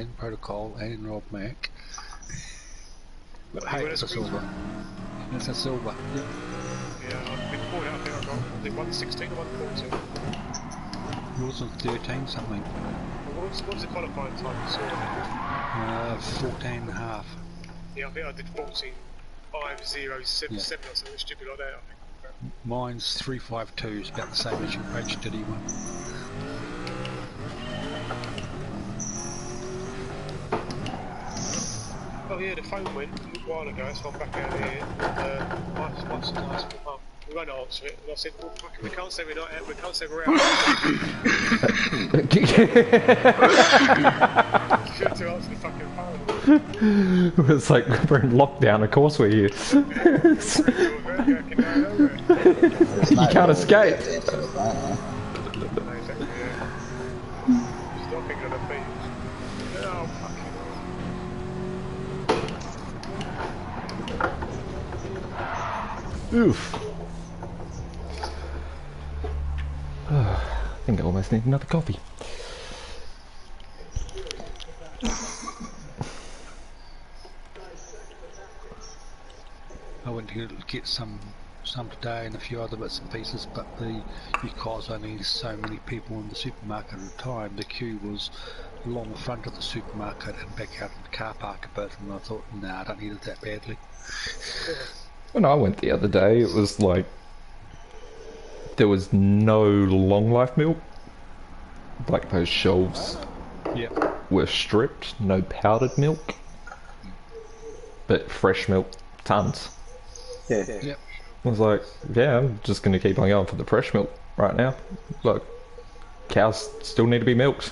and Protocol and Rob Mac. But hey, it's a silver. It's a silver. Yep. Yeah, I've been called out. I think I got the 116 or 114. Yours was 13 something. Well, what was the qualifying time you saw? 14 and a half. Yeah, I think I did 14.507 or something stupid like that, I think. Mine's 352, it's about the same as your HDD one. Oh yeah, the phone went a little while ago, so I'm back out here. Wife's nice for mum. We won't answer it, and I said, well, fuck it, we can't say we're not out, we can't say we're out. She had to answer the fucking phone. It's like we're in lockdown, of course we're here. You can't escape. Stopping on a beach. Oh, fucking Oof. I think I almost need another coffee. I went to get some today and a few other bits and pieces, but because only so many people in the supermarket at a time, the queue was along the front of the supermarket and back out in the car park a bit, and I thought, nah, I don't need it that badly. When I went the other day, it was like there was no long life milk. Like those shelves were stripped, no powdered milk, but fresh milk, tons. Yeah. Yep. I was like, yeah, I'm just going to keep on going for the fresh milk right now. Like, cows still need to be milked.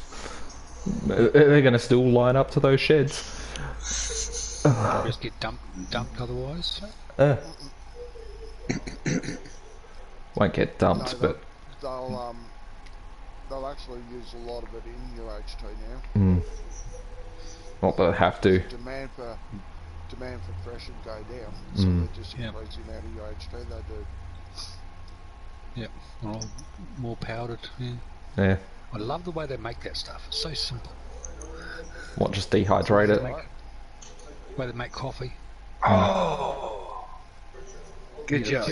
They're going to still line up to those sheds. Just get dumped otherwise. Won't get dumped, but they'll actually use a lot of it in UHT now. Not that they have to. Demand for fresh and go down, so they're just increasing out of UHT. They do. Yep. Well, more powdered. Yeah. I love the way they make that stuff. It's so simple. What, just dehydrate it? The way they make coffee. Oh, good job.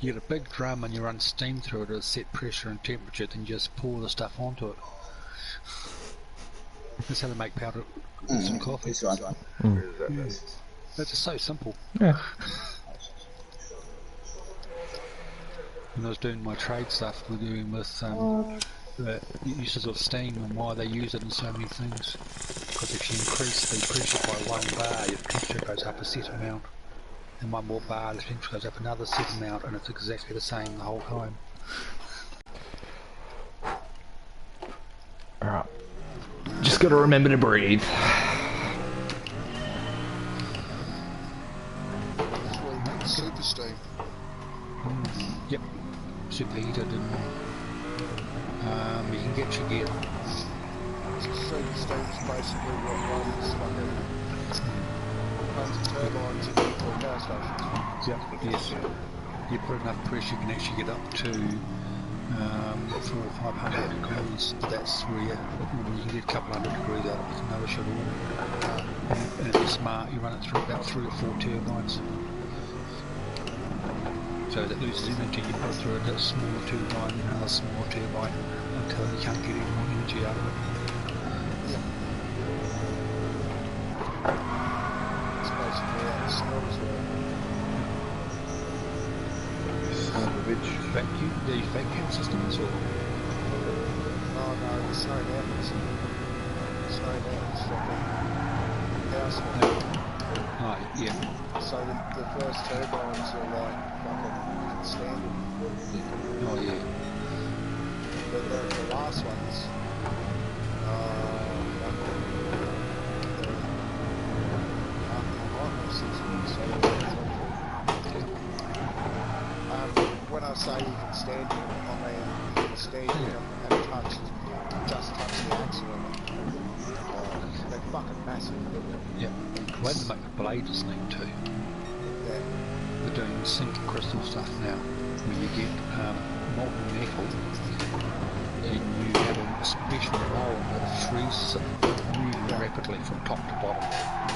You get a big drum and you run steam through it at a set pressure and temperature, then you just pour the stuff onto it. That's how they make powder some coffee. This one. It's just so simple. Yeah. When I was doing my trade stuff, we're doing with the uses of steam and why they use it in so many things. Because if you increase the pressure by 1 bar, your temperature goes up a set amount. And 1 more bar, the temperature goes up another set amount, and it's exactly the same the whole time. Alright. Just gotta remember to breathe. Super steam. Yep. Superheated and you can get your gear. Super steam's basically what runs turbines in nuclear power stations. Yep. Yes. You put enough pressure, you can actually get up to 400 or 500 degrees. That's where you can get a couple hundred degrees out of it with no issue at all. And if you're smart, you run it through about 3 or 4 turbines. So that loses energy, you put it through a small turbine, another small turbine, until you can't get any more energy out of it. It's basically how the smells work. The vacuum systems, or? Oh no, the snowed out is from the house. Oh, yeah. So the first turbines are like fucking standard. Oh, yeah. But the last ones, when I say you can stand it, I mean you can stand it and just touch the axle. They're fucking massive. Yeah. The way they make the blades is neat too. Yeah. They're doing zinc crystal stuff now, where you get molten metal, and you have a special mold that freezes it really rapidly from top to bottom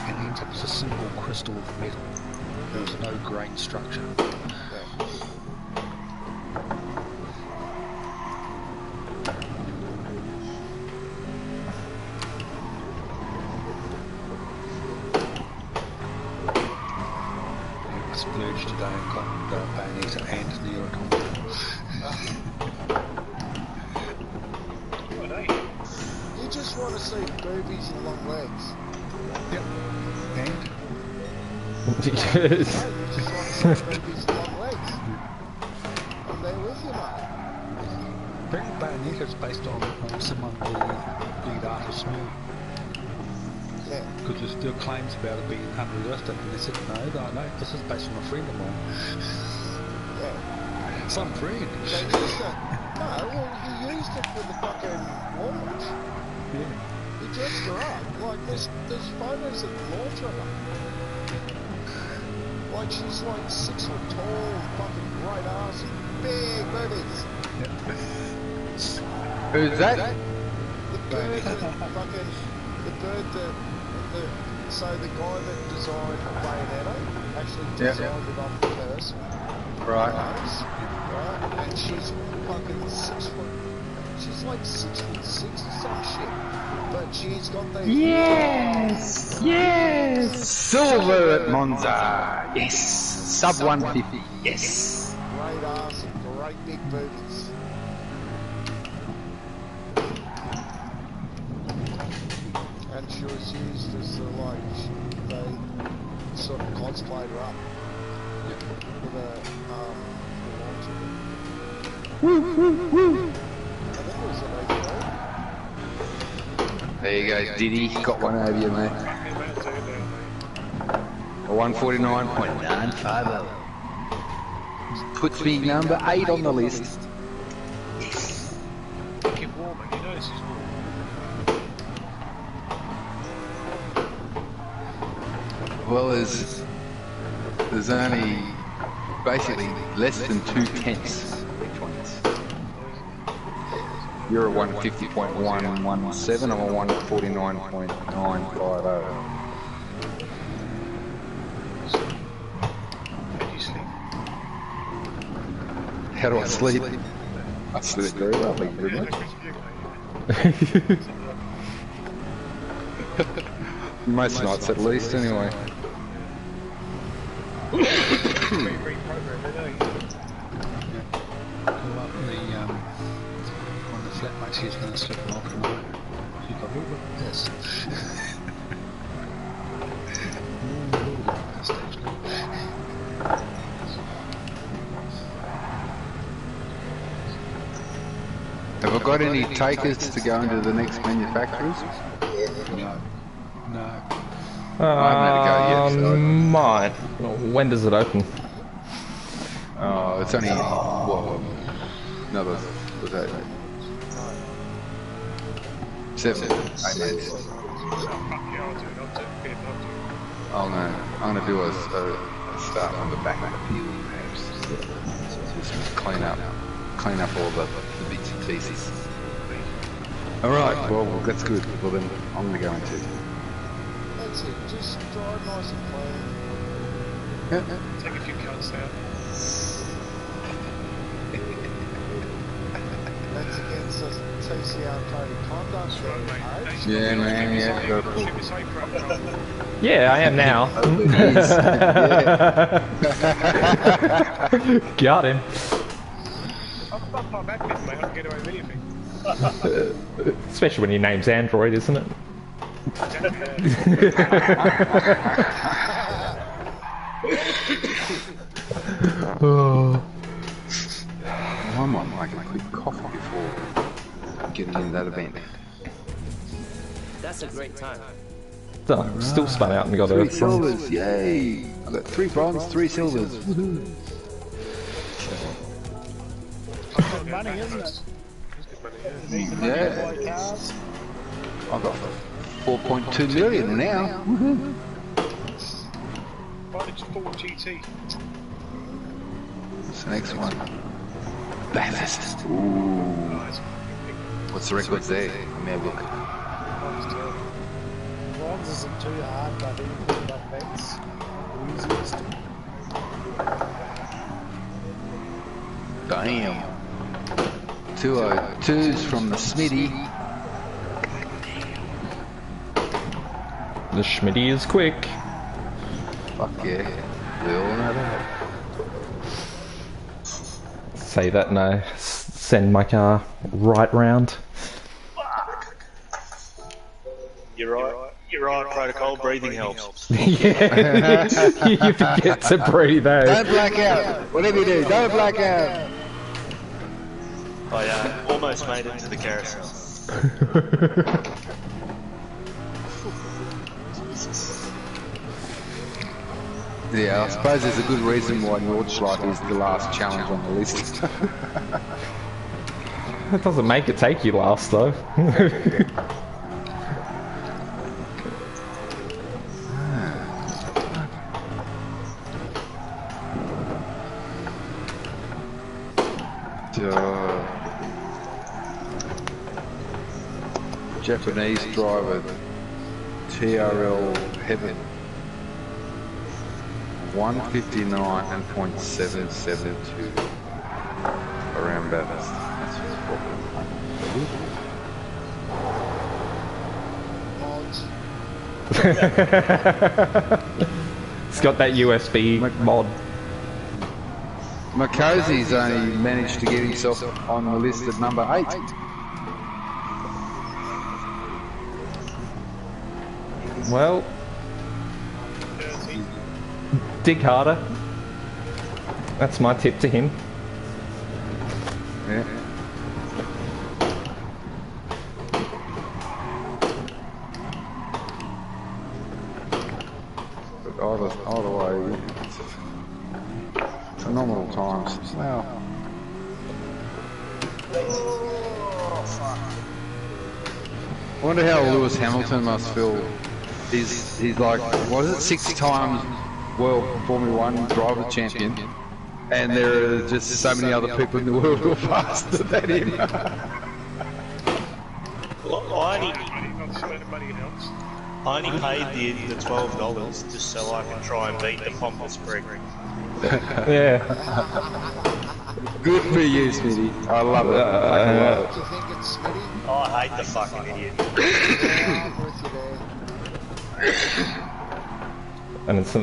and ends up as a single crystal of metal. There's no grain structure. Splurge today and got Bayonetta and the Automata. You just want to see boobies and long legs. Yep. And? You just want to see boobies and long legs. I'm there with you, mate. Apparently Bayonetta's based on someone the lead artist knew. Yeah. Because there's still claims about it being unrealistic, and they said, no, this is based on a friend of mine. Yeah. Some friend. They used it. No, well, he used it for the fucking launch. Yeah. He dressed her up. Like, there's photos at the launch of her. Like, she's like 6 foot tall, fucking great ass, and big boobies. Yeah. Who's that? The bird that fucking... The bird that... So the guy that designed Bayonetta actually designed it off the person. Right. Right? And she's fucking 6 foot... She's like 6'6" or some shit. But she's got these... Yes! Yes! Silver at Monza! Yes! Sub 150, yes! Great ass and great big boobies. And she was used as the, like, they sort of cosplayed her up with a, launch of it. Woo, woo, woo! I think it was an 83. There you go, Diddy. Got one over you, mate. A 149.950. Puts me number 8 on the list. Yes. Keep warm, you know this is warm. Well, there's only basically less than 2 tenths each one is. You're a 150.117, I'm a 149.950. How do I sleep? I sleep very well, thank you very much. Most nights at least, anyway. One of the flatmates he's going to slip off tonight. You got a little bit of this. Have I got any takers to go into the next manufacturers? No. I haven't had a go yet, so Might. When does it open? oh, it's only what? Another was that 7, 8 months. Oh no, I'm gonna do a start on the back of the field, perhaps. Just clean up all the bits and pieces. All right, well that's good. Well then, I'm gonna go into. That's it, just drive nice and clean. Take a few counts out. That's against the TCR code of conduct. Yeah, man, yeah. Yeah, I am now. Got him. I'm admin, mate. I can get away with anything. Especially when your name's Android, isn't it? Oh. I might make a quick coffee before getting into that event. That's a great time. Done. Still spun out and got 3 a... silvers, yay! I got 3 bronze, 3 silvers. Woohoo! Money, isn't it? Yeah. I've got 4.2 million now. Woohoo! It's Ford GT. What's the next one? Bathurst. Ooh. Oh, that's a big What's the records there? Let me have a look. Bronze isn't too hard, but anything above that's the easiest. Damn. 202s from the Smitty. The Schmitty is quick. Fuck yeah. We all know that. Say that and I send my car right round. You're right, protocol, breathing helps. Yeah, you forget to breathe out. Don't black out. Whatever you do, don't black out. I almost made it to the carousel. Yeah, I suppose there's a good reason why Nordschleife is the last challenge on the list. That doesn't make it take you last though. Japanese driver, TRL Heaven, 159.772 around Bathurst. That's It's got that USB mod. Makozi's only managed to get himself on the list at number 8. Well, dig harder. That's my tip to him. Yeah. But either way, it's phenomenal times. Wow. I wonder how Lewis Hamilton must feel. He's like, what is it, 6 times World Formula 1 driver champion, and there are just so many other people in the world who are faster than him. Well, I only paid the $12 just so I can try and beat the Pompous Greg. Yeah. Good for you, Smitty. I love it. I love it. Do you think it's Smitty? Oh, I hate the fucking idiot. Yeah, I'm with you there. And it's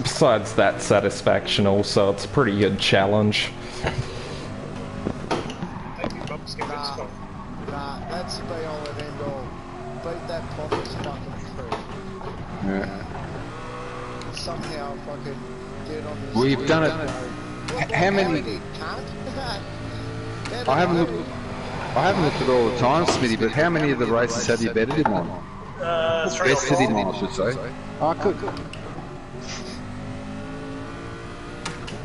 besides that satisfaction also, it's a pretty good challenge. Nah, that's the be all and end all. Beat that Pompous fucking crew. Yeah. Somehow fucking get on this. We've done it. How many? I haven't looked at all the times, Smitty, but how many of the races have you betted him on? 3 or Bested him 4. on, I should say. Oh, good.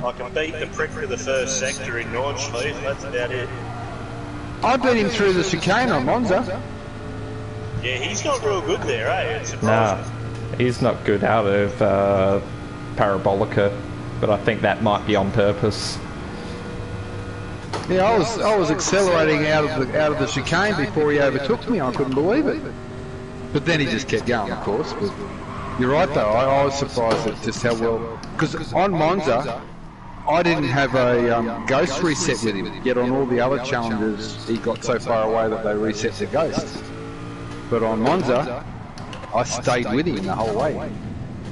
I can beat the prick of the first sector in Nordschleife, that's about it. I beat him through the chicane on Monza. Yeah, he's not real good there, eh? It's Nah, surprising. he's not good out of Parabolica, but I think that might be on purpose. Yeah, I was accelerating out of the chicane before he overtook me. I couldn't believe it. But then he just kept going, of course. But you're right though. I was surprised at just how well, because on Monza, I didn't have a ghost reset with him. Yet on all the other challenges, he got so far away that they reset the ghost. But on Monza, I stayed with him the whole way.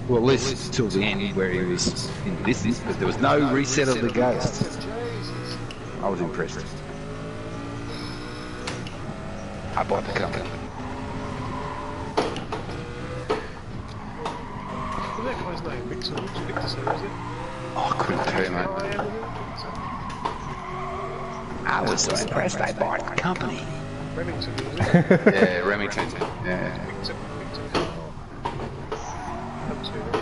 Well, at least till the end where he was in distance, but there was no reset of the ghost. I was impressed. I bought the company. What's that guy's name? Victor, is it? Oh, I couldn't tell you, mate. I was so impressed I bought the company. Remington, is it? Yeah, Remington. Yeah. Victor. Up to Remington.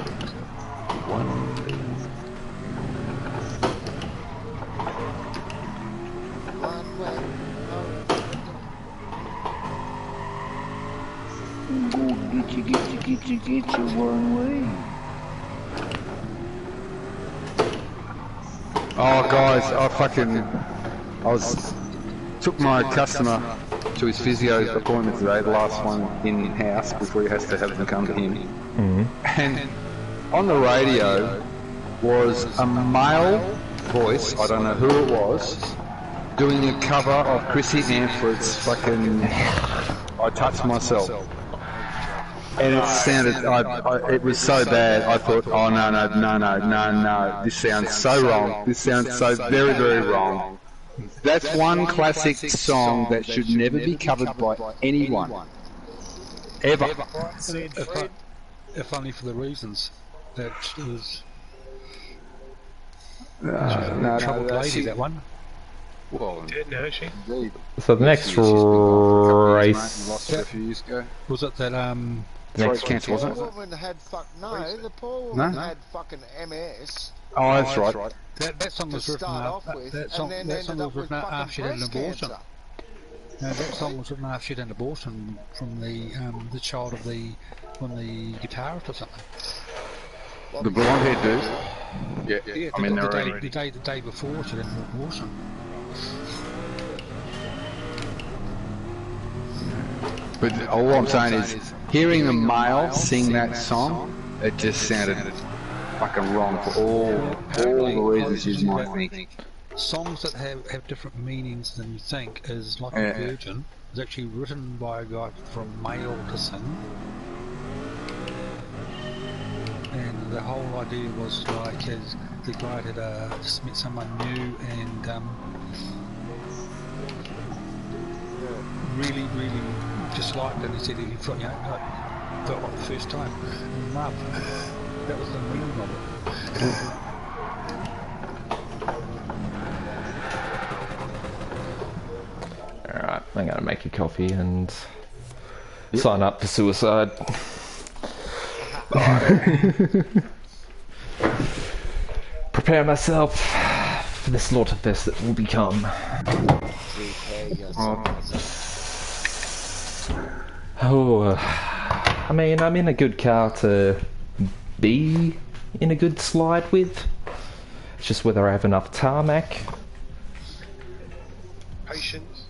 Get your one way. Oh, guys, I was took my customer to his physio appointment today, the last one in-house, before he has to have them come to him. And on the radio was a male voice, I don't know who it was, doing a cover of Chrissy Amford's fucking I Touch Myself. And it sounded, it was so bad, I thought, oh no, this sounds so wrong, this sounds so very, very wrong. That's one classic song that should never be covered by anyone. Ever. If only for the reasons that was... troubled lady, that one. Well, didn't know she. So the next race... Lost it a few years ago. Was it that, Next cancer, wasn't The it? woman had the poor woman had fucking MS. Oh, that's right. that song was written that song was written after she'd had an abortion. No, that song was written after she'd had an abortion from the child of the guitarist or something. The blonde-haired dude? Yeah. I mean, the day before she'd had an abortion. But all I'm saying is, hearing a male sing that song, it just sounded fucking wrong for all the reasons you might think. Songs that have different meanings than you think is like a Virgin. It's actually written by a guy from male to sing. And the whole idea was like the guy had just met someone new and really disliked it, and he said he felt, felt like the first time in love. That was the meaning of it. Alright, I'm gonna make a coffee and sign up for suicide. Prepare myself for the slaughterfest that will become. I mean, I'm in a good car to be in a good slide with. It's just whether I have enough tarmac. Patience.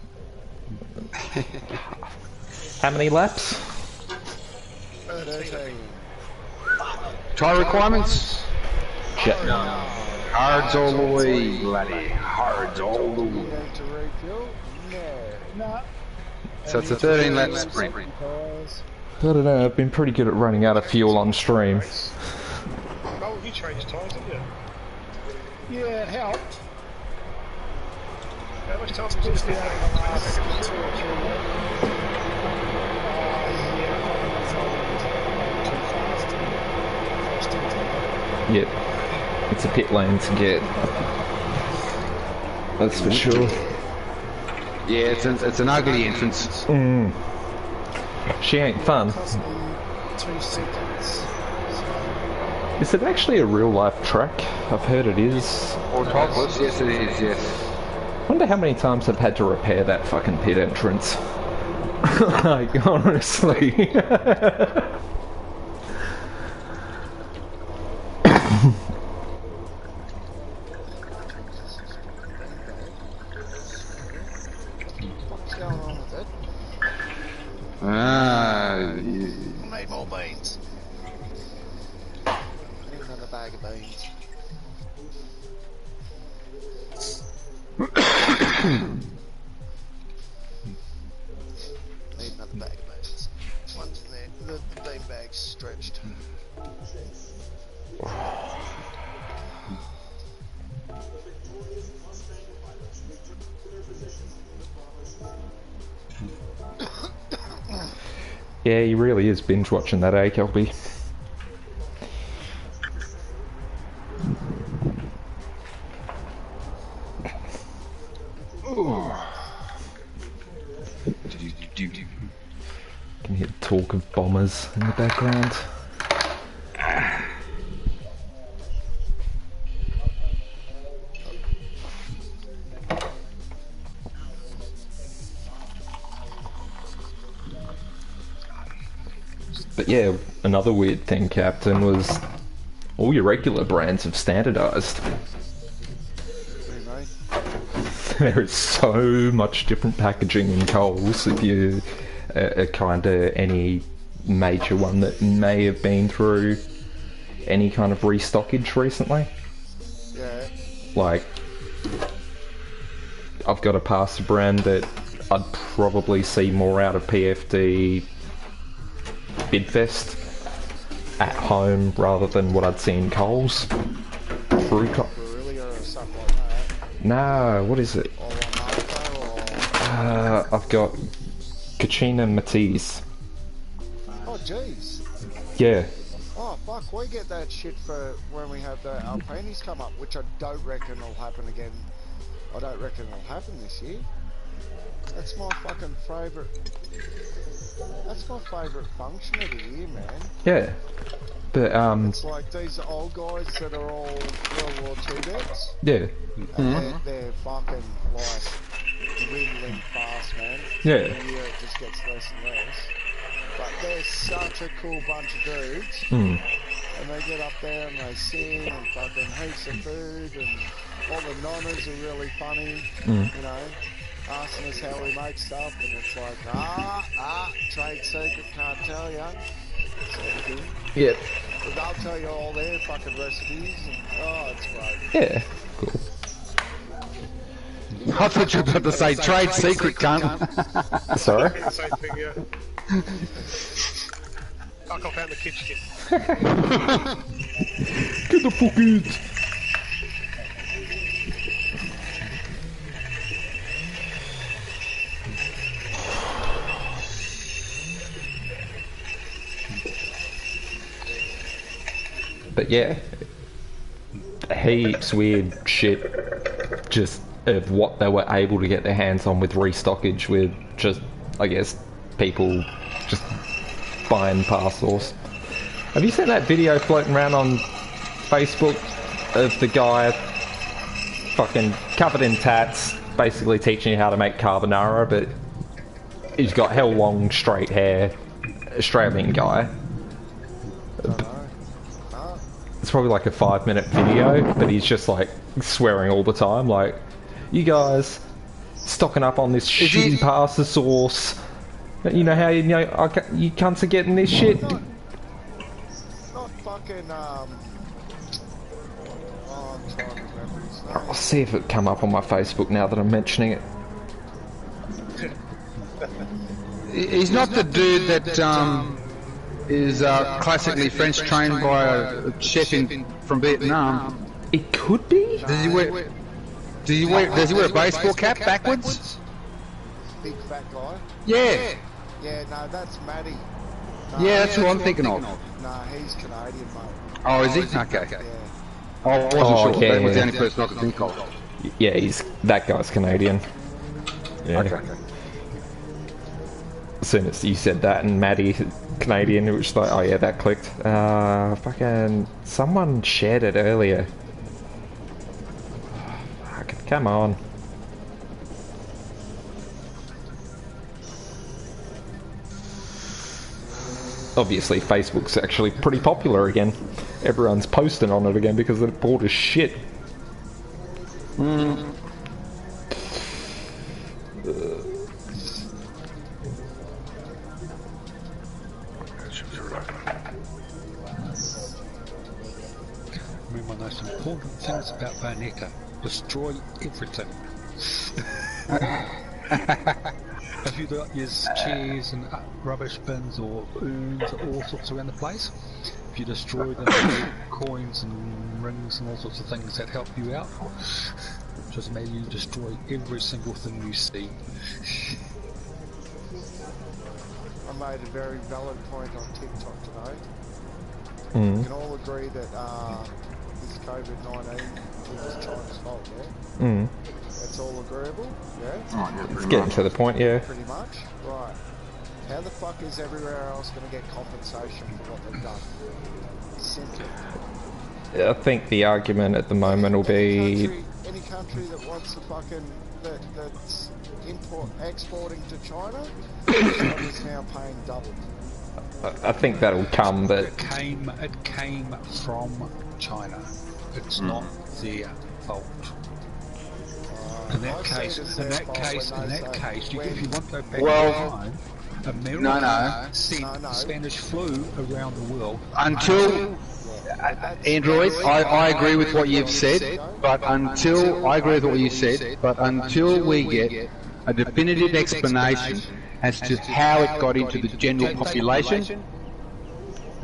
How many laps? 13. Tyre requirements? Shit. Hards all the way, bloody hards all the way. To refuel? No. So it's a 13-lap sprint. I don't know, I've been pretty good at running out of fuel on stream. Oh, you changed tyres, didn't you? Yeah, it helped. How much time did you Yep. It's a pit lane to get. That's for sure. Yeah, it's an ugly entrance. She ain't fun. Cost me 2 seconds. Is it actually a real life track? I've heard it is. Or topless, yes it is, yes. Wonder how many times I've had to repair that fucking pit entrance. Like, honestly. What's going on with it? Need more beans. Need another bag of beans. Need another bag of beans. One's in there. The bean bag's stretched. Yeah, he really is binge watching that, eh, Kelby? Can hear the talk of bombers in the background. But yeah, another weird thing, Captain, was all your regular brands have standardized. there is so much different packaging in Coles. If you kind of any major one that may have been through any kind of restockage recently. Yeah. Like, I've got a pasta brand that I'd probably see more out of PFD Bidfest at home rather than what I'd see in Coles. Through Or something like that. No, what is it? I've got Kachina Matisse. Oh, jeez. Yeah. Oh, fuck, we get that shit for when we have the Alpinis come up, which I don't reckon will happen again. I don't reckon it'll happen this year. That's my fucking favourite... That's my favourite function of the year, man. Yeah. But, It's like these old guys that are all World War II vets. yeah. And they're fucking, like, dwindling fast, man. Yeah. Every year it just gets less and less. But they're such a cool bunch of dudes. Mm. And they get up there and they sing and fucking heaps of food and all the nonnas are really funny, you know, asking us how we make stuff and it's like, trade secret, can't tell ya. Sort of thing. Yep. But they'll tell you all their fucking recipes and, oh, it's great. Yeah. Cool. I thought you were about to say trade secret, cunt. Sorry? Same thing, yeah. I can't found the kitchen. Get the fuck out! But yeah, heaps weird shit just of what they were able to get their hands on with restockage with just, I guess, people just buying parcels. Have you seen that video floating around on Facebook of the guy fucking covered in tats, basically teaching you how to make carbonara, but he's got hell long straight hair, Australian guy. It's probably like a 5-minute video, but he's just like swearing all the time, like, you guys stocking up on this shitty pasta sauce. You know how you cunts are getting this shit? Not fucking, I'm trying to remember his name. I'll see if it come up on my Facebook now that I'm mentioning it. He's not the dude that is classically French trained by a chef from Vietnam. It could be? Does he wear a baseball cap backwards? Big fat guy. Yeah. Yeah, no, that's Matty. No, Yeah, that's who I'm thinking of. Nah, he's Canadian, mate. Oh, is he? Okay. Yeah. I wasn't sure. Yeah, That was the yeah. only person I could think of. Yeah, that guy's Canadian. Yeah. Okay. As soon as you said that and Maddie, Canadian, it was like, oh yeah, that clicked. Fucking, someone shared it earlier. Fuck, come on. Obviously, Facebook's actually pretty popular again. Everyone's posting on it again because they're bored as shit. Remember, one of the most important things about Bayonetta: destroy everything. If you've got your chairs and rubbish bins or urns or all sorts around the place, if you destroy them, coins and rings and all sorts of things that help you out, just imagine you destroy every single thing you see. I made a very valid point on TikTok today. Mm. We can all agree that this COVID-19 is China's fault, yeah? Mm. That's all agreeable, yeah? Oh, yeah, It's getting to the point, yeah. Pretty much, right. How the fuck is everywhere else going to get compensation for what they've done? Simple. I think the argument at the moment will be... Any country that wants to fucking... that's exporting to China, China's now paying double. I think that'll come, but... It came from China. It's not their fault. In that case, if you want to go back in time, America sent the Spanish flu around the world. Until Android, I agree with what you've said, but until we get a definitive explanation as to how it got into the general population.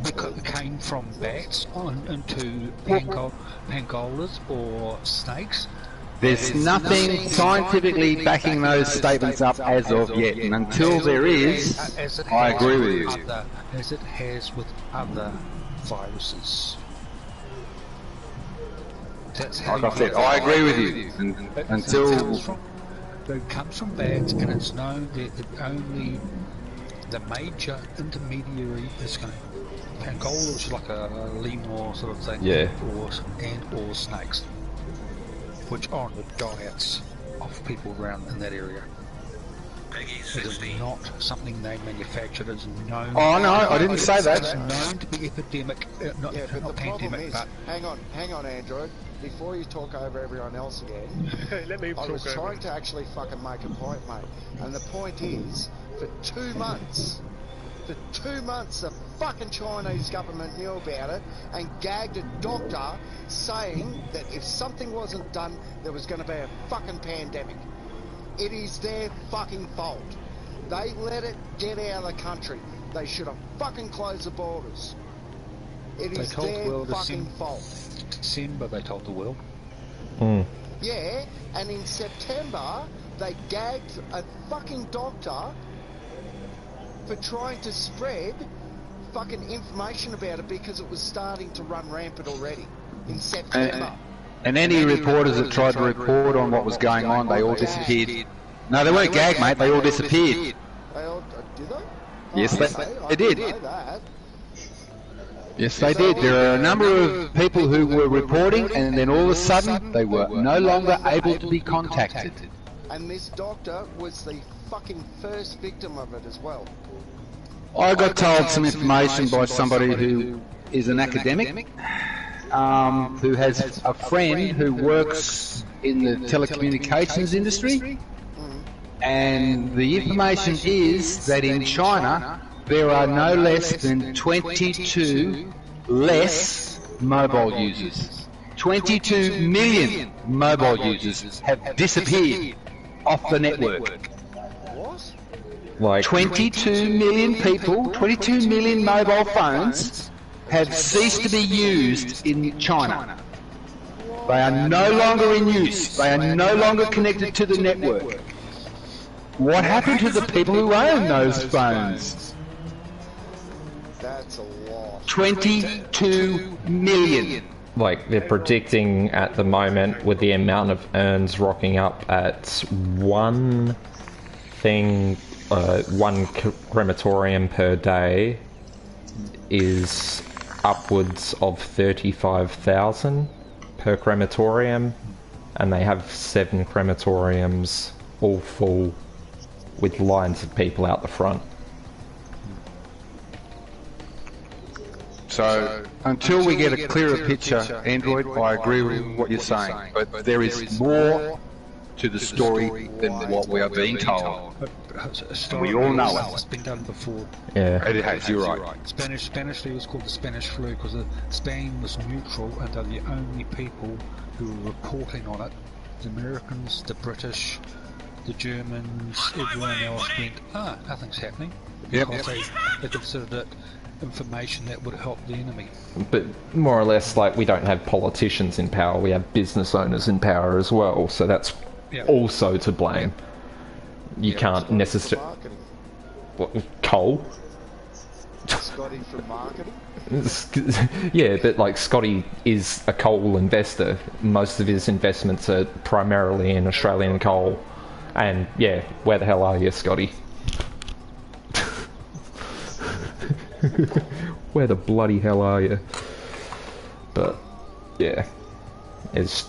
Because it came from bats into pangolas or snakes. There's nothing scientifically backing those statements up as of yet, and until there is, I agree with you. As it has with other viruses. Like I said, I agree with you. It comes from bats, and it's known that the major intermediary is going to Pangola is like a lemur sort of thing, or snakes, which are on the diets of people around in that area. It is not something they manufactured. It's known. Oh no, I didn't say that. It's known to be epidemic, not pandemic. But hang on, Android. Before you talk over everyone else again, let me I was trying to actually fucking make a point, mate. And the point is, for 2 months, the fucking Chinese government knew about it and gagged a doctor saying that if something wasn't done, there was going to be a fucking pandemic. It is their fucking fault. They let it get out of the country. They should have fucking closed the borders. It is their fucking fault. December, they told the world. Yeah, and in September, they gagged a fucking doctor for trying to spread fucking information about it because it was starting to run rampant already in September. And any reporters that tried to report on what was going on, they all disappeared. No, they weren't gagged, mate. They all disappeared. They all did they? Yes, they did. Yes, they did. There are a number of people who were reporting, and then all of a sudden, they were no longer able to be contacted. And this doctor was the fucking first victim of it as well. I got told some information by somebody who is an academic, who has a friend who works in the telecommunications industry, and the information is that in China there are no less than 22 less mobile users. 22 million mobile users have disappeared off the network. What? 22 million people, 22 million mobile phones have ceased to be used in China. They are no longer in use. They are no longer connected to the network. What happened to the people who own those phones? That's a lot. 22 million. Like, they're predicting at the moment, with the amount of urns rocking up at one crematorium per day is upwards of 35,000 per crematorium, and they have 7 crematoriums all full with lines of people out the front. So, until we get a clearer picture, Android, I agree with what you're saying, but there is more to the story than what we are being told. We all know it. It's been done before. Yeah. It has, you're right. Spanish flu was called the Spanish flu because Spain was neutral and they're the only people who were reporting on it. The Americans, the British, the Germans, everyone else went, nothing's happening. Because they considered it information that would help the enemy. But more or less, like, we don't have politicians in power, we have business owners in power as well, so that's also to blame. You can't necessarily... Coal? Scotty from marketing? Yeah, but like, Scotty is a coal investor. Most of his investments are primarily in Australian coal. And yeah, where the hell are you, Scotty? Where the bloody hell are you? But yeah, it's,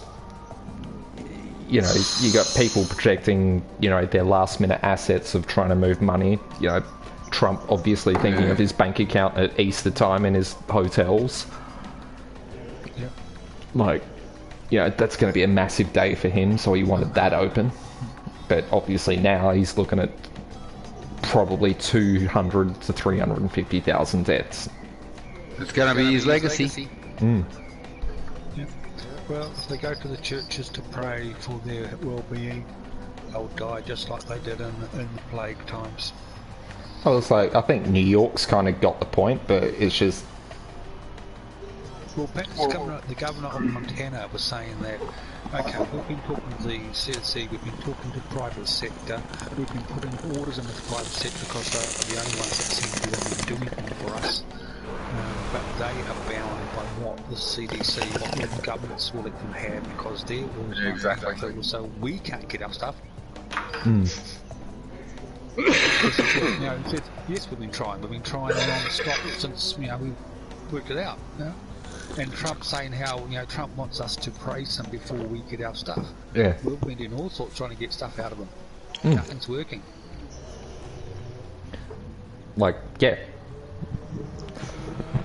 you know, you got people projecting, you know, their last minute assets of trying to move money. You know, Trump obviously thinking of his bank account at Easter time in his hotels. Yeah. Like, you know, that's going to be a massive day for him, so he wanted that open. But obviously now he's looking at probably 200 to 350,000 deaths. It's going to be his legacy. Mm. Yeah. Well, if they go to the churches to pray for their well-being, they'll die just like they did in the plague times. Well, it's like, I think New York's kind of got the point, but it's just... Well, the governor of Montana was saying that, okay, we've been talking to the CDC, we've been talking to the private sector, we've been putting orders in the private sector because they're the only ones that seem to be willing to do anything for us. But they are bound by what the CDC, what the government's will let them have because they're rules. Exactly. So we can't get our stuff. Mm. You know, he said, yes, we've been trying non-stop since, you know, we worked it out. You know? And Trump saying how, you know, Trump wants us to praise him before we get our stuff. Yeah. We've been doing all sorts trying to get stuff out of him. Nothing's working. Like, yeah.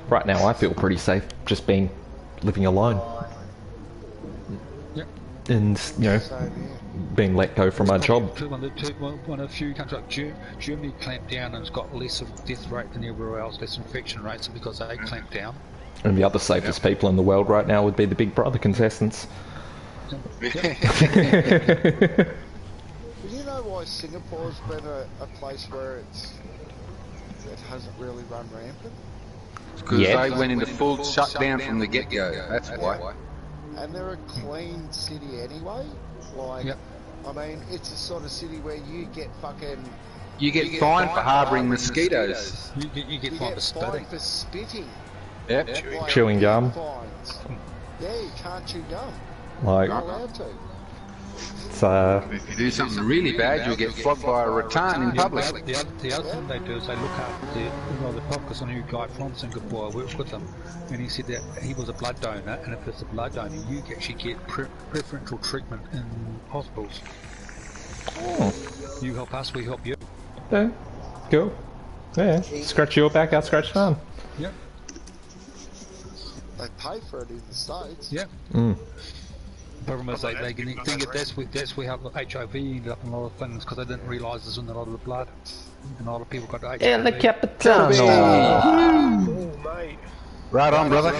Right now I feel pretty safe just living alone. Yep. And, you know, being let go from my job. One of the few countries like Germany clamped down and it's got less of death rate than everywhere else, less infection rates because they clamped down. And the other safest people in the world right now would be the Big Brother contestants. Do you know why Singapore's been a place where it hasn't really run rampant? Because they went into full shutdown from the get-go, that's why. And they're a clean city anyway. Like, I mean, it's a sort of city where you get fucking... You get fined for harbouring mosquitoes. You get fined for spitting. Yep. Like, chewing gum. Fines. Yeah, you can't chew gum. Like, you're not allowed to. It's, if you do something really bad, you'll get flogged by a rattan in public. The other thing they do is they look after the pub, because I knew a guy from Singapore, I worked with him, and he said that he was a blood donor, and if it's a blood donor, you actually get preferential treatment in hospitals. oh. You help us, we help you. Yeah, cool. Yeah, scratch your back, I'll scratch mine. Yep. They pay for it in the States. Yeah. Mm. Problem is they can think that's where how HIV ended up in a lot of things because they didn't realise this in a lot of the blood. And a lot of people got HIV. El Capitano! Oh, mate. Right on, brother.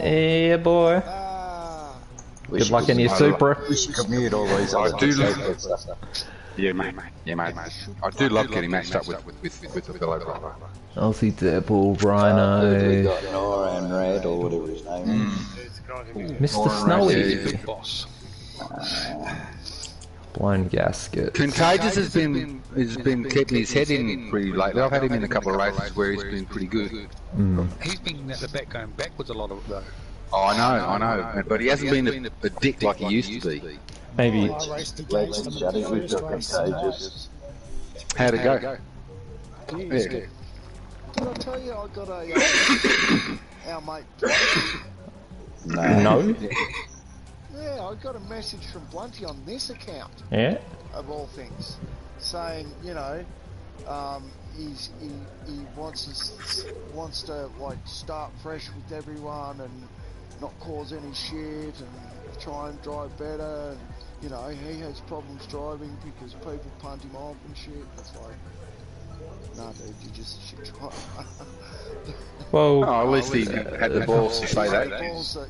Yeah, boy. Good luck in your Supra. We should commute all these other stuff. Yeah, mate. I do love getting matched up with the fellow brother. Aussie Devil, Rhino. We got Noran Red or whatever his name is. Mr. Snowy. Big boss. Blown gasket. Contagious has been keeping his head in pretty lately. I've had him in a couple of races where he's been pretty good. He's been at the back going backwards a lot of it though. Oh, I know, but he hasn't been a dick like he used to be. Maybe. Legend Juddy, we've got Contagious. How'd it go? Yeah. Did I tell you I got our mate Blunty? No? Yeah, I got a message from Blunty on this account. Yeah? Of all things. Saying, you know, he wants to like start fresh with everyone and not cause any shit and try and drive better and, you know, he has problems driving because people punt him off and shit. It's like, nah, dude, you're just a shit driver. Well, at least he had the balls to say that.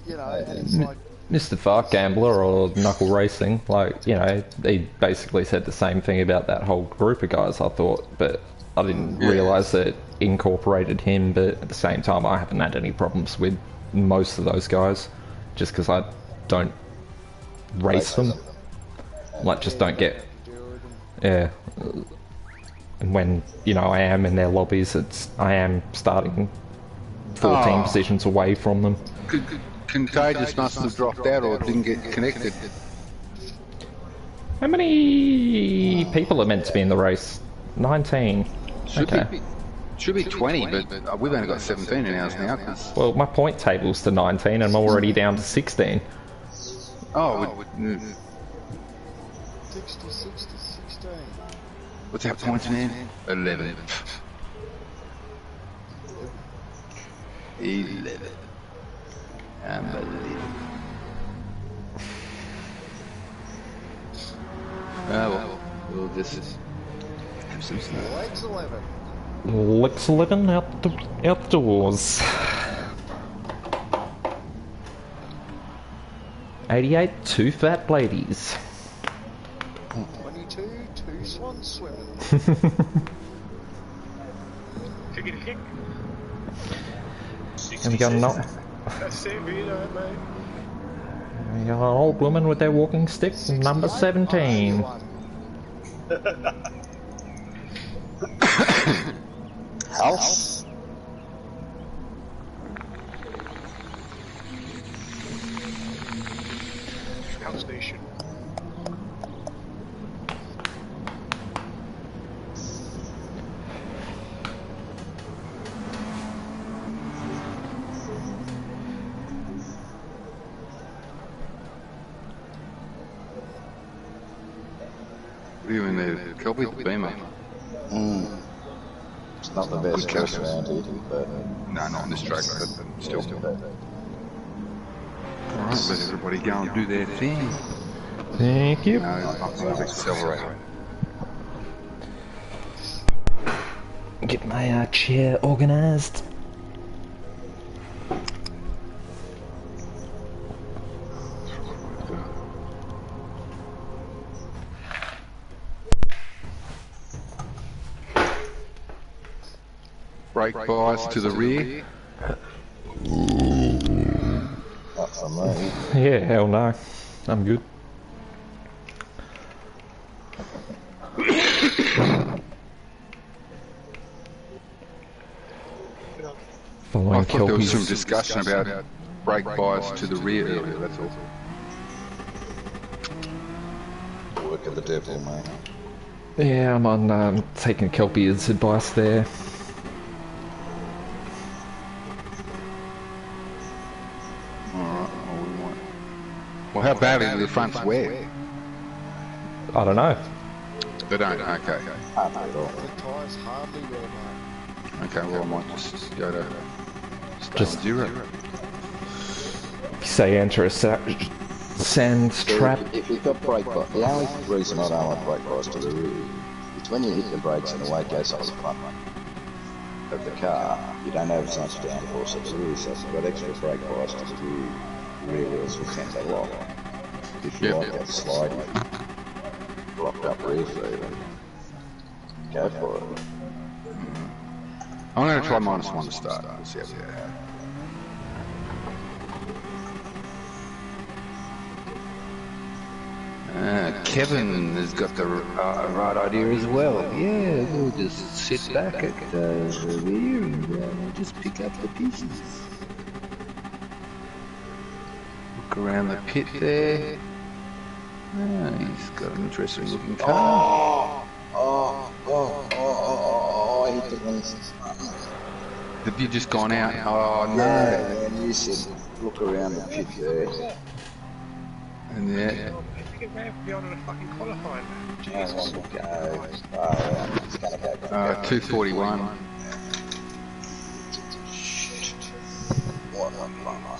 You know, and it's like, Mr. Fart Gambler or Knuckle Racing, like, you know, he basically said the same thing about that whole group of guys, I thought, but I didn't realise that it incorporated him, but at the same time I haven't had any problems with most of those guys, just because I don't race them. Like, just don't get... Yeah. And when, you know, I am in their lobbies, I am starting 14 positions away from them. Contagious must have dropped out or didn't get connected. How many people are meant to be in the race? 19. Should be 20, but we've only got 17 in ours now. Well, my point table's to 19 and I'm already down to 16. Oh, 66 to 16. What's our points now? 11. 11. Unbelievable. Well, we'll just have some snow. Legs 11. Lex 11 outdoors. 88, 2 fat ladies. 22, 2 swans swimming. Kick. And we got an old, That's it, you know, mate. we got an old woman with their walking stick, number 17. House? House Nation. What do you mean there? Kelby the Beamer? It's not the best Good course choice. around here, but No, not on this track, but still. but Alright, let everybody go and do their thing. Thank you. No, I think I'll accelerate. Get my chair organised. Brake bias to the rear. not for me. Yeah, hell no. I'm good. Following I thought there was some Kelpie's. discussion about brake bias to the rear earlier, that's all. Work of the devil, mate. Yeah, I'm on taking Kelpie's advice there. Alright, well, we might. Well, how badly do the fronts wear? I don't know. They don't, okay. Hardly at all. The tyres hardly wear, mate. Okay, well, I might just go to Just- zero. Say enter a sand trap. If you've got brake bias, the only reason I don't want brake bias to the rear is when you hit the brakes and the weight goes off the front of the car, you don't have as much downforce at the rear, so if you've got extra brake bias to the rear wheels will tend to lock. If you like that slidey, locked up rear feed, go for it. I'm going to try -1 to start. We'll see how we go. Kevin has got the right idea as well. Yeah, we'll just sit back at the rear and we'll just pick up the pieces. Look around the pit there. He's got an interesting looking car. I hit the wrong button. Have you just gone out? Oh no. Yeah, man, you said look around the pit there. And yeah. You get round beyond on a fucking qualifying, man. I Jesus. want to go. Oh, it's going to go. 241. What a bummer.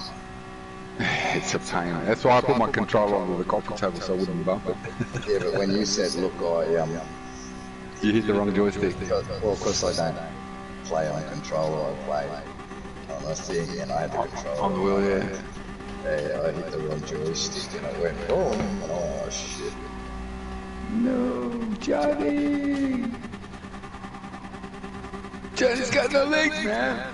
It's a pain. That's why I put my controller under the coffee table so I wouldn't bump it. Yeah, but when you said look, You hit the wrong joystick. well, of course I don't play on controller, I play on the thing, and I had the controller. On the wheel, yeah. Yeah, I hit the wrong joystick and I went, oh shit. No, Johnny! Johnny's got no legs, man!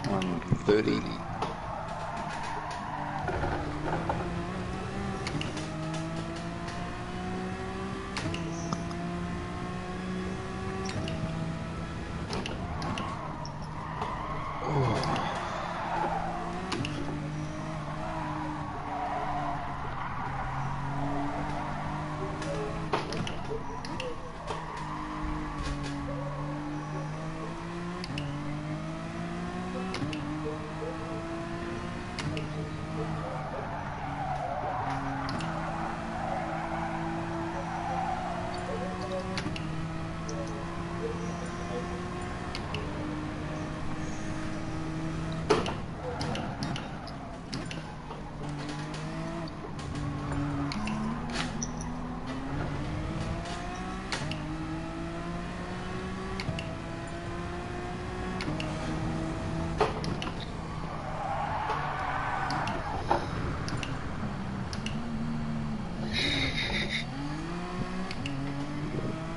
On 30.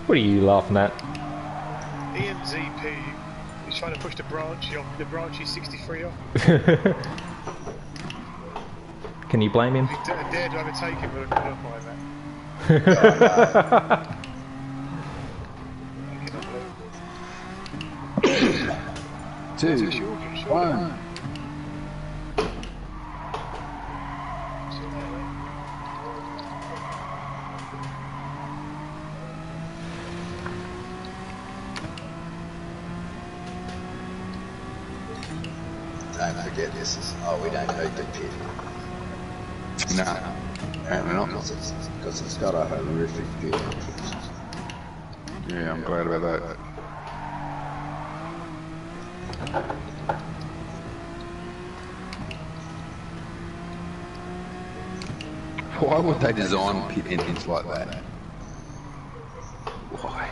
What are you laughing at? EMZP. He's trying to push the branch off. The branch is 63 off. Can you blame him? He dared to overtake him, but I couldn't find that. Two, one. Don't forget this. Oh, we don't need the pit. No, apparently not. Because it's got a horrific pit entrance. Yeah, I'm glad about that. Why would they design pit entrance like that? Why?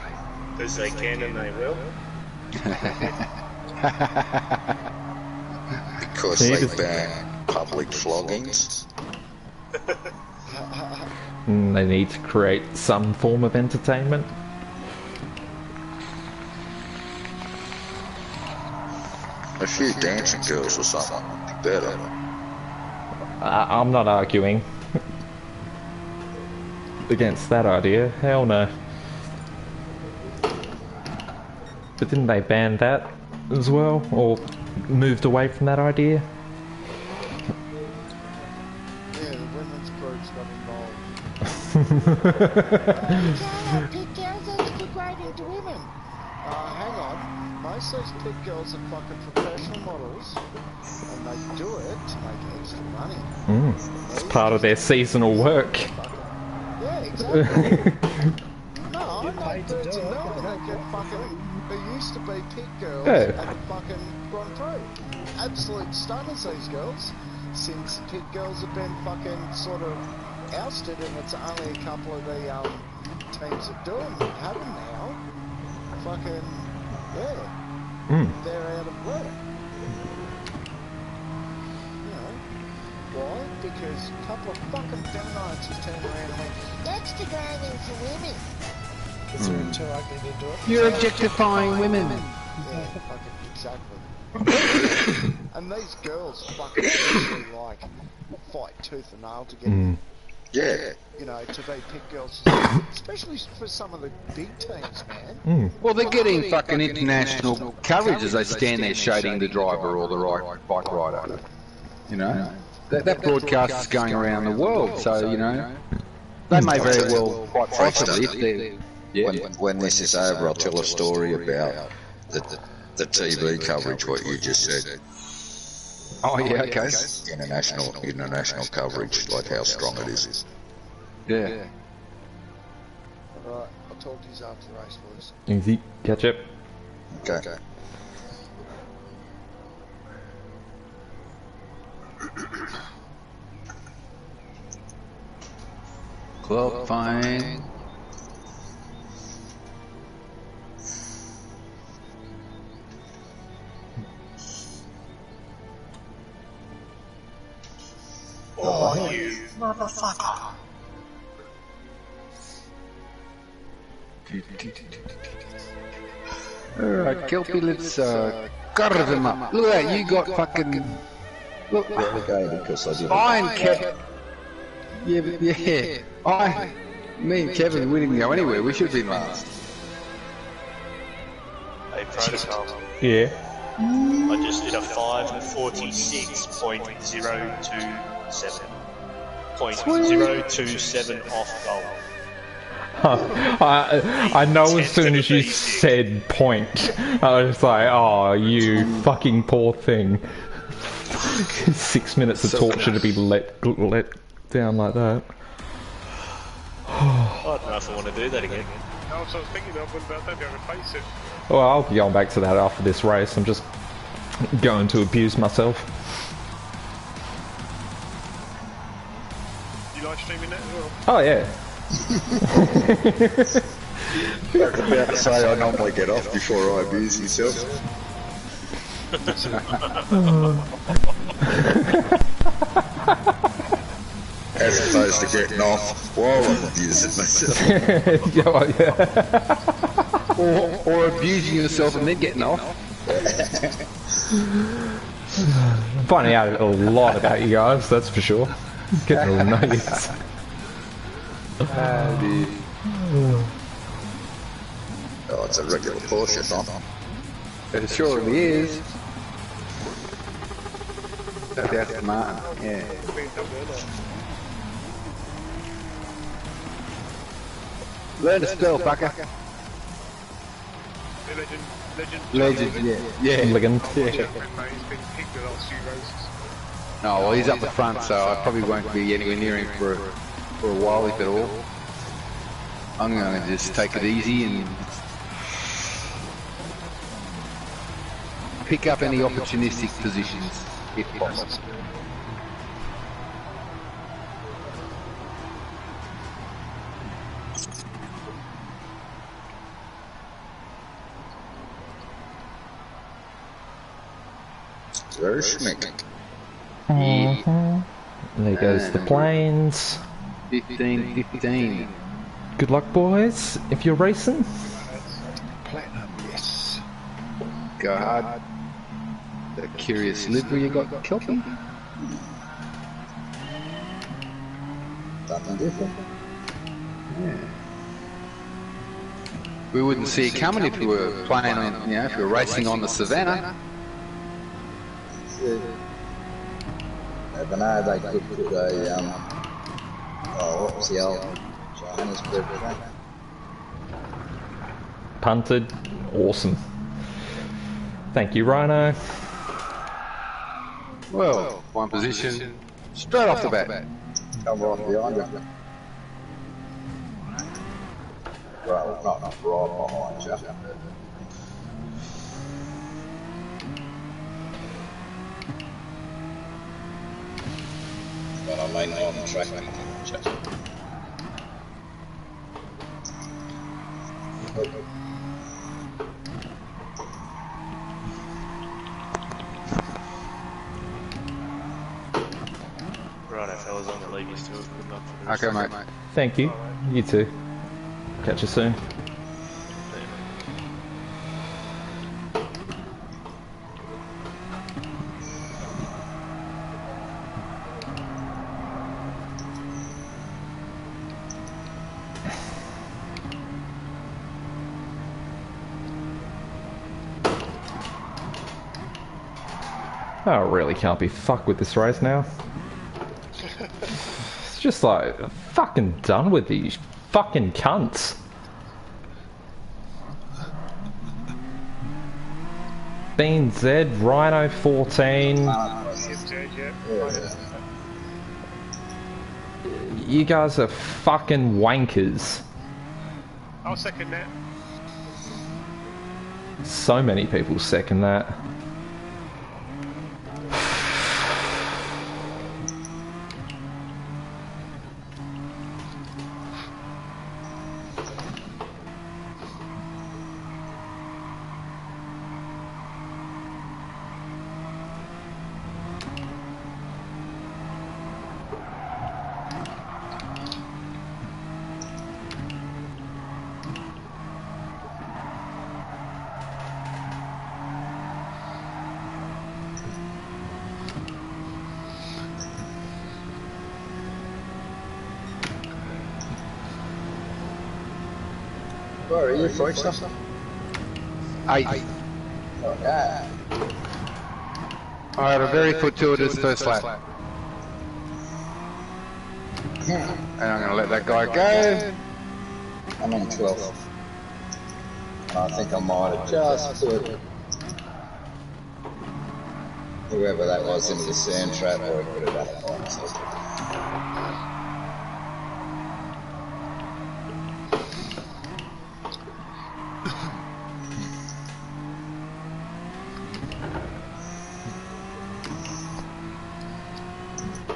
Because they can and they will. Because they ban public floggings. They need to create some form of entertainment. A few dancing girls or something better. I'm not arguing against that idea. Hell no. But didn't they ban that as well? Or moved away from that idea? Yeah, the women's groups got involved. Pit girls are degrading to women. Hang on. Most of those pit girls are fucking professional models, and they do it to make extra money. It's part of their seasonal work. Yeah, exactly. No, I know birds in Melbourne that get fucking... There used to be pit girls at the fucking Grand Prix. Absolute stunners, these girls. Since pit girls have been fucking sort of ousted, and it's only a couple of the teams that have them now. Fucking, yeah. They're out of work. You know, why? Because a couple of fucking feminizers turn around and went, that's degrading for women. Because they're too ugly to do it. You're objectifying women. Yeah, fucking exactly. And these girls fucking actually like fight tooth and nail to get, Yeah. you know, to be pit girls, especially for some of the big teams, man. Well, they're getting fucking international coverage as they stand there shading the driver or the bike rider. You know, that broadcast is going around the world, so you know they may very well, quite possibly, if they're. Yeah. When this is over, I'll tell a story about the TV coverage, what you just said. Oh yeah, okay. International coverage, like how strong it is. Yeah. Right, I'll talk to you after the race, boys. Easy. Catch up. Okay. Qualifying. Oh, you motherfucker. Alright, Kelpie, let's gutter them up. Look at that, you got fucking... Look, Relegated because I didn't. Iron Kev... Yeah, but yeah. Me and Kevin, we didn't go anywhere, we should have been last. Hey, Protocol. Yeah. I just did a 5:46.027. 0.027 off goal. I know as soon as you said point, I was like, oh, you fucking poor thing. 6 minutes of torture to be let down like that. I don't know if I want to do that again. No, so I was thinking of, but I don't be able to face it. Well, I'll be going back to that after this race. I'm just going to abuse myself. You live streaming that as well? Oh, yeah. I was about to say I normally get off before I abuse myself. as opposed to getting off while I'm abusing myself. or abusing yourself and then getting off. Finding out a lot about you guys, that's for sure. Getting to know you. Oh, it's a regular Porsche, huh? It surely is. That's Martin, yeah. Learn to spell, fucker. Legend, yeah. Legend. Yeah. No, well, he's up the front, so I probably won't be anywhere near him for a while, if at all. I'm going to just take it easy and pick up any opportunistic positions, if possible. Very schmick. There goes the planes. 15. Good luck, boys, if you're racing. Platinum, yes. Go hard. The curious livery you got, Kelpie? Something different. Yeah. We wouldn't see it coming if we were playing on, if we were racing on the savannah. Never know, they could put a, what was the old Johannesburg track? Punted. Awesome. Thank you, Rhino. Well, one position, straight off the bat. Come right behind you. Well, not right behind you. But I may not on the track. Righto, fellas, I'm going to leave you to it. Good luck for the Okay, mate. Thank you. You too. Catch you soon. I really can't be fucked with this race now. It's just like, fucking done with these fucking cunts. Bean Z, Rhino 14. You guys are fucking wankers. I'll second that. So many people second that. Where are you, Fraser? 8. Okay. I had a very fortuitous first lap. And I'm going to let that guy go. I'm in 12th. I think I might have just put whoever that was into the sand trap, or put it up by myself.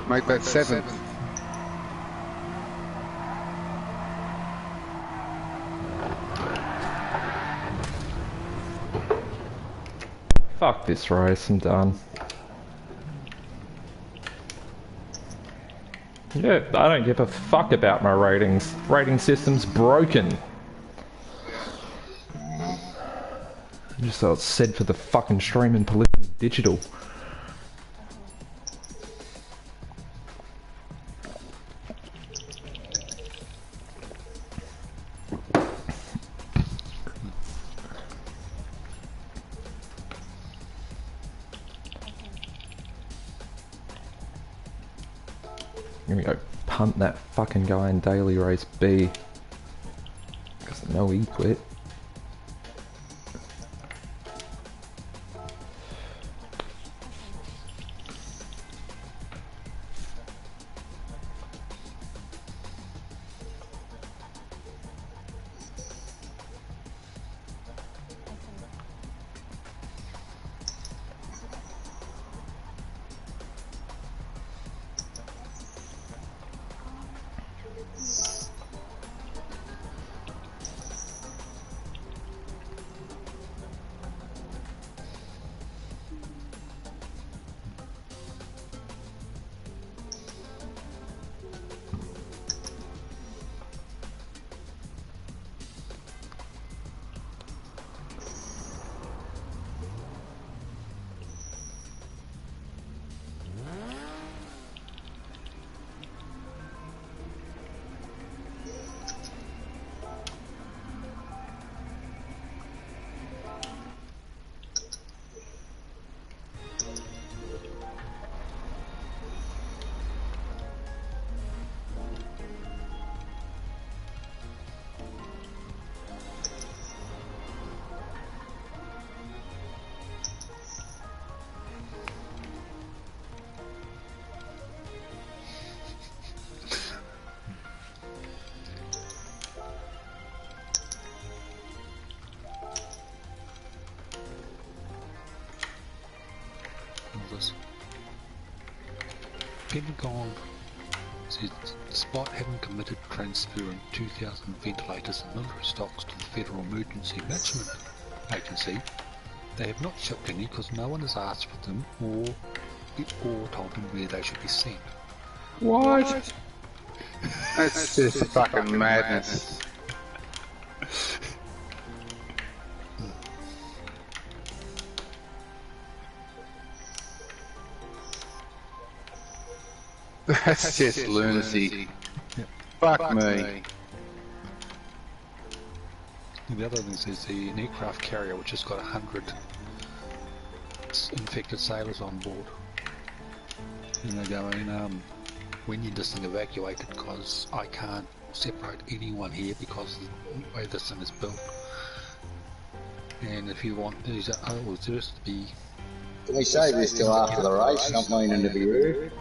Make that 7th. Fuck this race, I'm done. Yeah, I don't give a fuck about my ratings. Rating system's broken. Just so it's said for the fucking stream and politically digital. Here we go. Punt that fucking guy in daily race B. Because I know he quit. Pentagon says despite having committed transferring 2,000 ventilators and military stocks to the Federal Emergency Management Agency, they have not shipped any because no one has asked for them or told them where they should be sent. What? That's just fucking madness. That's just lunacy. Yep. Fuck me. The other thing is the aircraft carrier, which has got 100 infected sailors on board. And they're going, we need this thing evacuated because I can't separate anyone here because of the way this thing is built. And if you want these reserves to be... Can we save this till after the race? Not meaning to be rude.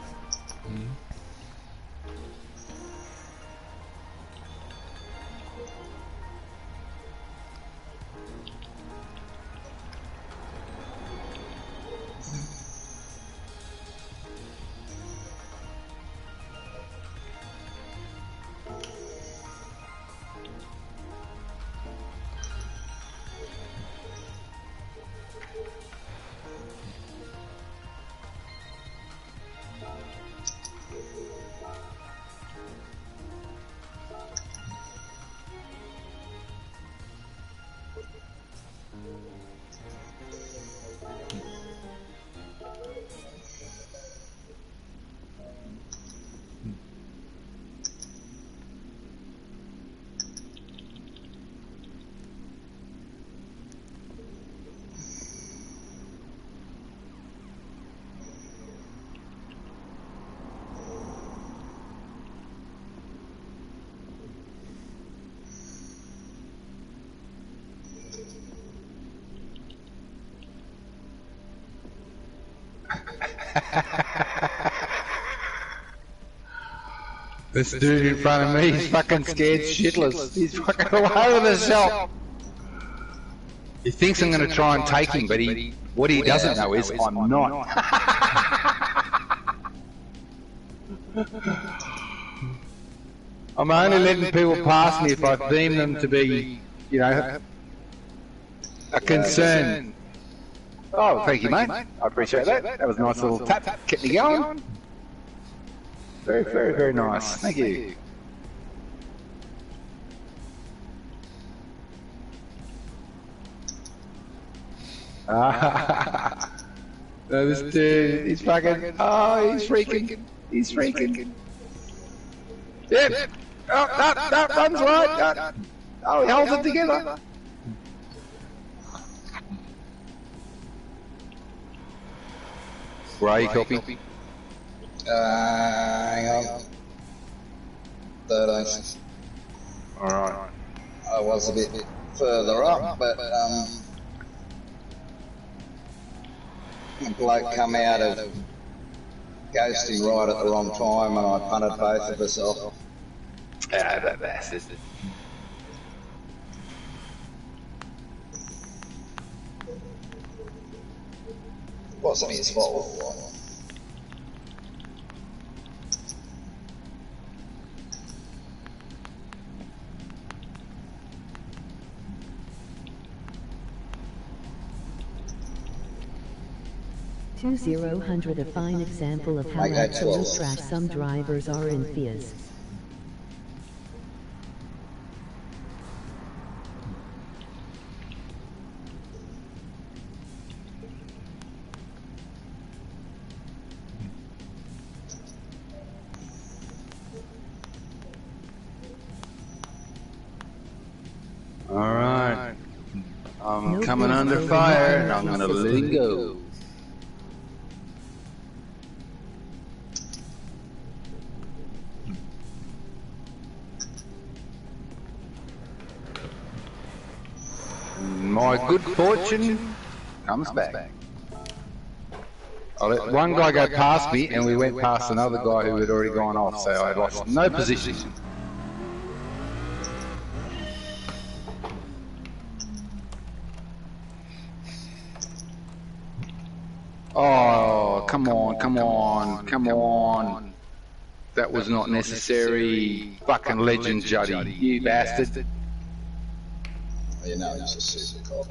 This dude in front of me, he's fucking scared shitless. He's fucking all over the shop. He thinks I'm going to try and take him, but what he doesn't know is I'm not. I'm only letting people pass me if I deem them to be, you know, a concern. Oh, thank you, mate. I appreciate that. That was a nice little tap. Kept me going. Very, very, very nice. Thank you. No, this dude, he's fucking, oh, he's freaking. He's freaking. Yep. Oh, no, runs right. Oh, he holds it together. Ray, copy. Hang on. 13th. Alright. I was a bit further up, but a bloke come out of ghosting right at the wrong time, and I punted both of us off. Ah, that bastard. Wasn't his fault. $20 a fine example of how absolute trash some drivers are in Fias. Alright. I'm coming under fire and I'm gonna let it go. My good fortune comes back. I let one guy go past me and we went past another guy who had already gone off, so I lost no position. Oh, come on, come on, come on. That was not necessary. Fucking legend, Juddy, you bastard. You know, he's a super cop.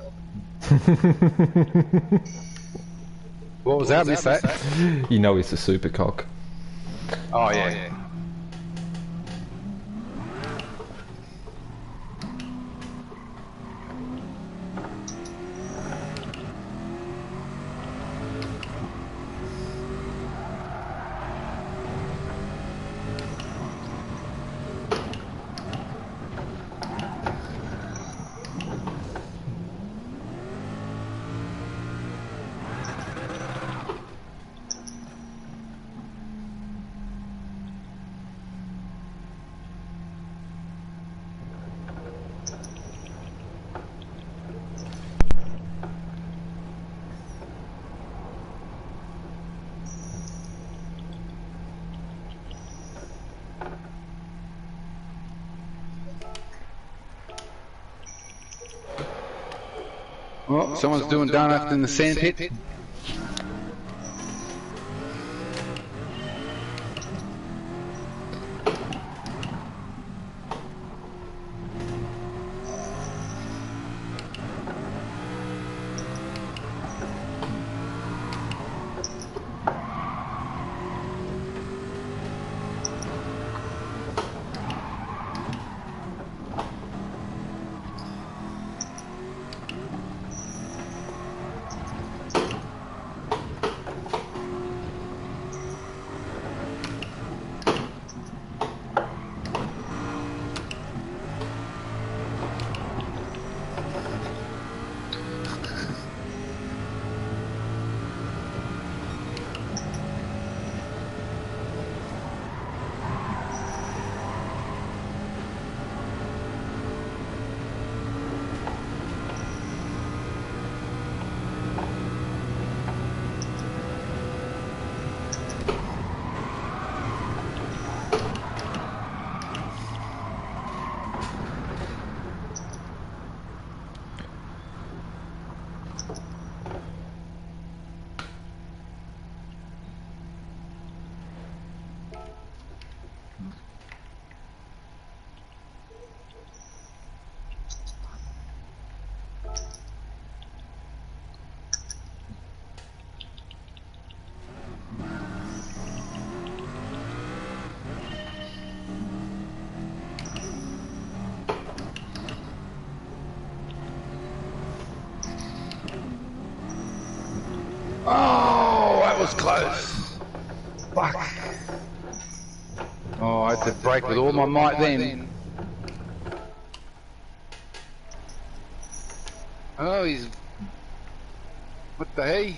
What was that, miss that? You know he's a super cock. Oh, yeah. Oh, someone's doing donut in the sandpit. was close. Fuck. Oh, I had to brake with all my might then. Oh, he's... What the hey?